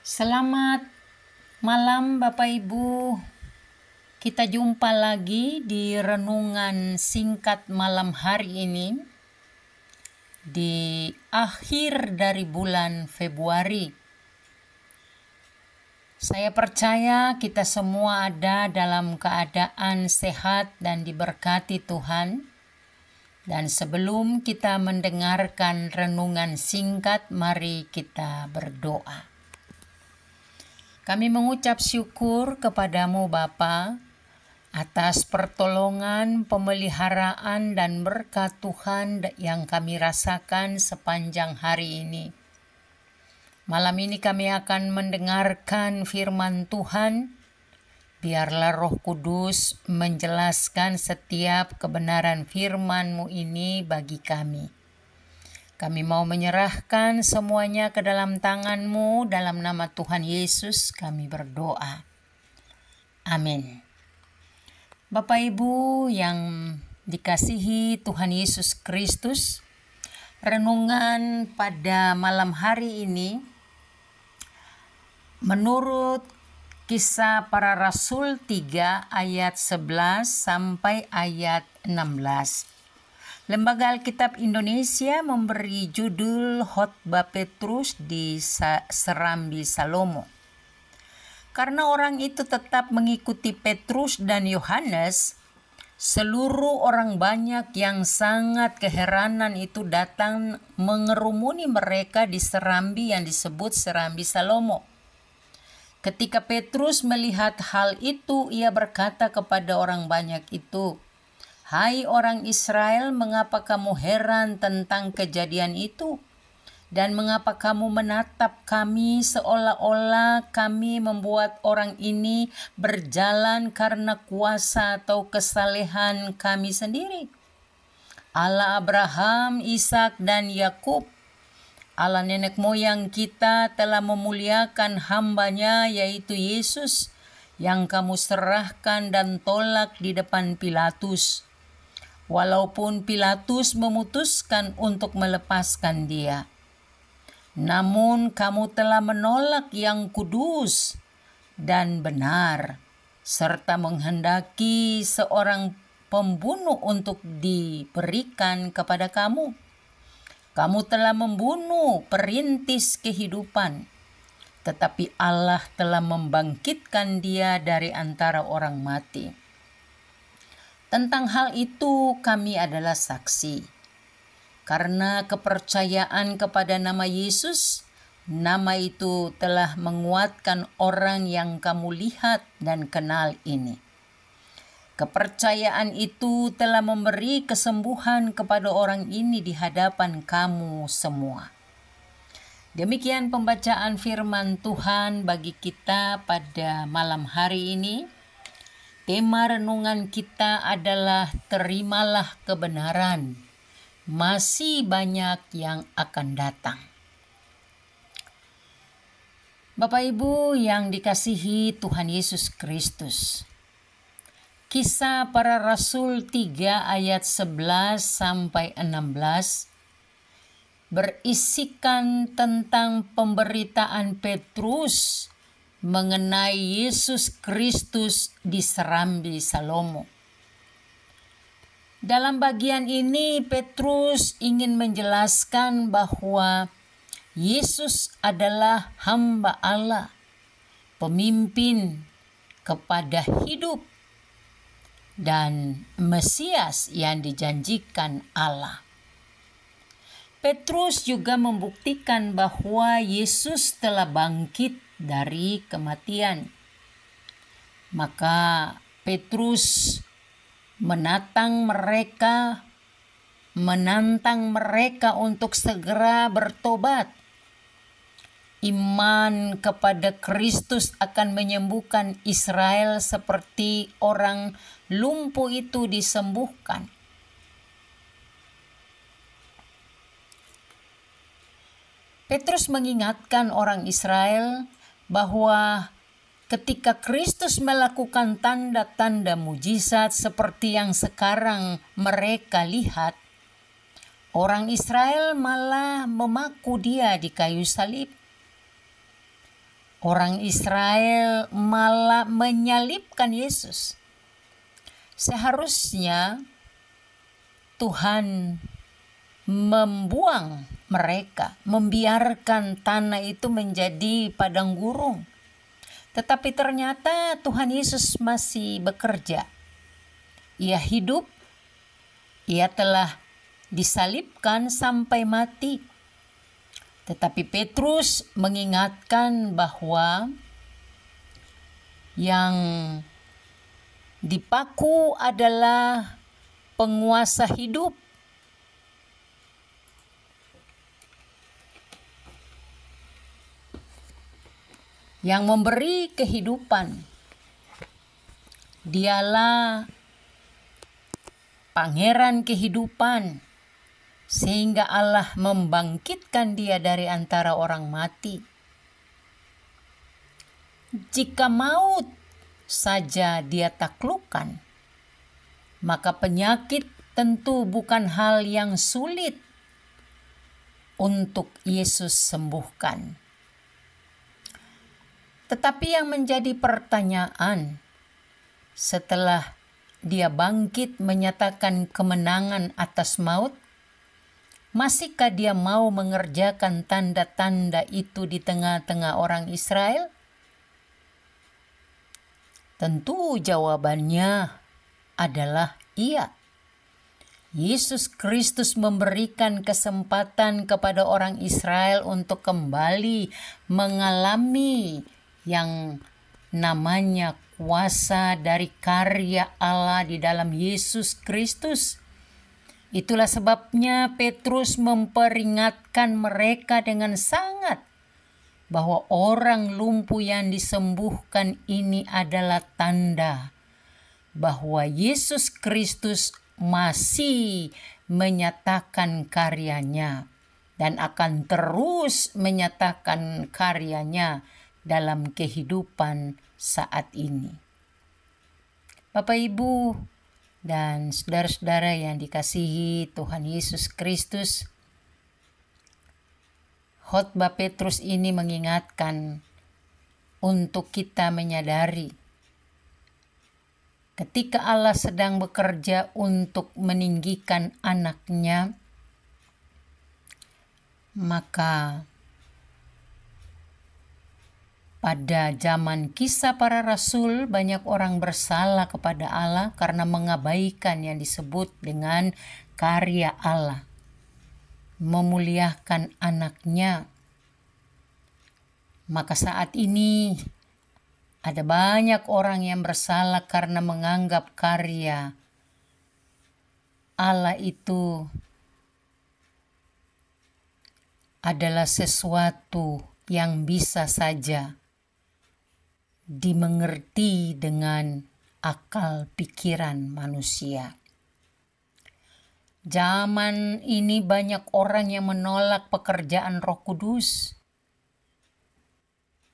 Selamat malam Bapak Ibu. Kita jumpa lagi di renungan singkat malam hari ini di akhir dari bulan Februari. Saya percaya kita semua ada dalam keadaan sehat dan diberkati Tuhan. Dan sebelum kita mendengarkan renungan singkat, mari kita berdoa. Kami mengucap syukur kepadamu Bapa atas pertolongan, pemeliharaan, dan berkat Tuhan yang kami rasakan sepanjang hari ini. Malam ini kami akan mendengarkan firman Tuhan. Biarlah Roh Kudus menjelaskan setiap kebenaran firman-Mu ini bagi kami. Kami mau menyerahkan semuanya ke dalam tangan-Mu, dalam nama Tuhan Yesus kami berdoa. Amin. Bapak Ibu yang dikasihi Tuhan Yesus Kristus, renungan pada malam hari ini menurut Kisah Para Rasul 3 ayat 11 sampai ayat 16. Lembaga Alkitab Indonesia memberi judul Khotbah Petrus di Serambi Salomo. Karena orang itu tetap mengikuti Petrus dan Yohanes, seluruh orang banyak yang sangat keheranan itu datang mengerumuni mereka di serambi yang disebut Serambi Salomo. Ketika Petrus melihat hal itu, ia berkata kepada orang banyak itu, "Hai orang Israel, mengapa kamu heran tentang kejadian itu? Dan mengapa kamu menatap kami seolah-olah kami membuat orang ini berjalan karena kuasa atau kesalehan kami sendiri? Allah Abraham, Ishak, dan Yakub, Allah nenek moyang kita telah memuliakan hamba-Nya yaitu Yesus yang kamu serahkan dan tolak di depan Pilatus. Walaupun Pilatus memutuskan untuk melepaskan Dia. Namun kamu telah menolak yang kudus dan benar, serta menghendaki seorang pembunuh untuk diberikan kepada kamu. Kamu telah membunuh perintis kehidupan, tetapi Allah telah membangkitkan Dia dari antara orang mati. Tentang hal itu kami adalah saksi. Karena kepercayaan kepada nama Yesus, nama itu telah menguatkan orang yang kamu lihat dan kenal ini. Kepercayaan itu telah memberi kesembuhan kepada orang ini di hadapan kamu semua." Demikian pembacaan firman Tuhan bagi kita pada malam hari ini. Tema renungan kita adalah terimalah kebenaran, masih banyak yang akan datang. Bapak Ibu yang dikasihi Tuhan Yesus Kristus, Kisah Para Rasul 3 ayat 11 sampai 16 berisikan tentang pemberitaan Petrus mengenai Yesus Kristus di Serambi Salomo. Dalam bagian ini Petrus ingin menjelaskan bahwa Yesus adalah hamba Allah, pemimpin kepada hidup dan Mesias yang dijanjikan Allah. Petrus juga membuktikan bahwa Yesus telah bangkit dari kematian. Maka Petrus menantang mereka untuk segera bertobat. Iman kepada Kristus akan menyembuhkan Israel seperti orang lumpuh itu disembuhkan. Petrus mengingatkan orang Israel bahwa ketika Kristus melakukan tanda-tanda mujizat seperti yang sekarang mereka lihat, orang Israel malah memaku Dia di kayu salib. Orang Israel malah menyalibkan Yesus. Seharusnya Tuhan membuang mereka, membiarkan tanah itu menjadi padang gurung. Tetapi ternyata Tuhan Yesus masih bekerja. Ia hidup, ia telah disalibkan sampai mati. Tetapi Petrus mengingatkan bahwa yang dipaku adalah penguasa hidup. Yang memberi kehidupan. Dialah pangeran kehidupan, sehingga Allah membangkitkan dia dari antara orang mati. Jika maut saja dia taklukkan, maka penyakit tentu bukan hal yang sulit untuk Yesus sembuhkan. Tetapi yang menjadi pertanyaan, setelah dia bangkit menyatakan kemenangan atas maut, masihkah dia mau mengerjakan tanda-tanda itu di tengah-tengah orang Israel? Tentu jawabannya adalah iya. Yesus Kristus memberikan kesempatan kepada orang Israel untuk kembali mengalami yang namanya kuasa dari karya Allah di dalam Yesus Kristus. Itulah sebabnya Petrus memperingatkan mereka dengan sangat bahwa orang lumpuh yang disembuhkan ini adalah tanda bahwa Yesus Kristus masih menyatakan karyanya dan akan terus menyatakan karyanya dalam kehidupan saat ini. Bapak, Ibu, dan saudara-saudara yang dikasihi Tuhan Yesus Kristus, khotbah Petrus ini mengingatkan untuk kita menyadari ketika Allah sedang bekerja untuk meninggikan anaknya, maka pada zaman Kisah Para Rasul banyak orang bersalah kepada Allah karena mengabaikan yang disebut dengan karya Allah, memuliakan anaknya. Maka saat ini ada banyak orang yang bersalah karena menganggap karya Allah itu adalah sesuatu yang bisa saja dimengerti dengan akal pikiran manusia. Zaman ini banyak orang yang menolak pekerjaan Roh Kudus.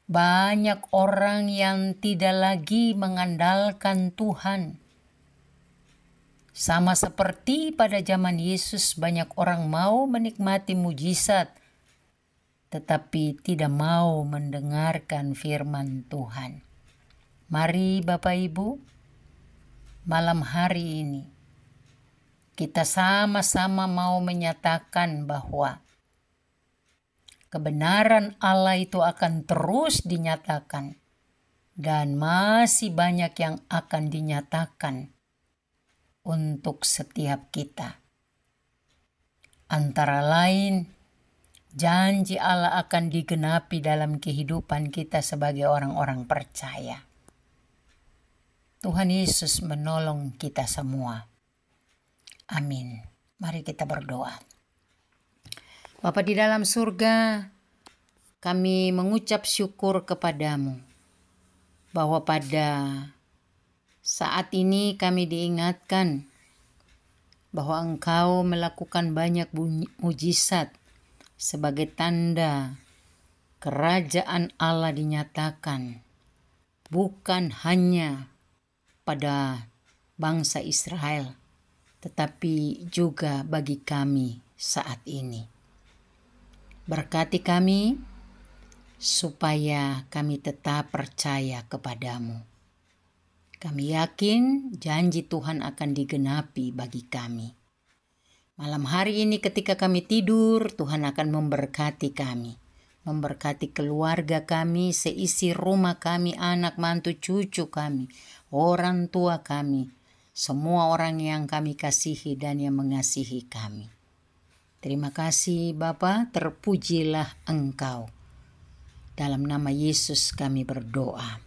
Banyak orang yang tidak lagi mengandalkan Tuhan. Sama seperti pada zaman Yesus, banyak orang mau menikmati mujizat, tetapi tidak mau mendengarkan firman Tuhan. Mari Bapak Ibu, malam hari ini kita sama-sama mau menyatakan bahwa kebenaran Allah itu akan terus dinyatakan dan masih banyak yang akan dinyatakan untuk setiap kita. Antara lain, janji Allah akan digenapi dalam kehidupan kita sebagai orang-orang percaya. Tuhan Yesus menolong kita semua. Amin. Mari kita berdoa. Bapa di dalam surga, kami mengucap syukur kepadamu bahwa pada saat ini kami diingatkan bahwa Engkau melakukan banyak mujizat sebagai tanda kerajaan Allah dinyatakan bukan hanya pada bangsa Israel, tetapi juga bagi kami saat ini. Berkati kami supaya kami tetap percaya kepadamu. Kami yakin janji Tuhan akan digenapi bagi kami. Malam hari ini ketika kami tidur, Tuhan akan memberkati kami. Memberkati keluarga kami, seisi rumah kami, anak, mantu, cucu kami, orang tua kami, semua orang yang kami kasihi dan yang mengasihi kami. Terima kasih Bapa, terpujilah Engkau. Dalam nama Yesus kami berdoa.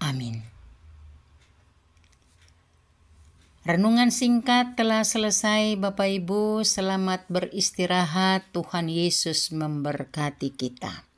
Amin. Renungan singkat telah selesai Bapak Ibu, selamat beristirahat, Tuhan Yesus memberkati kita.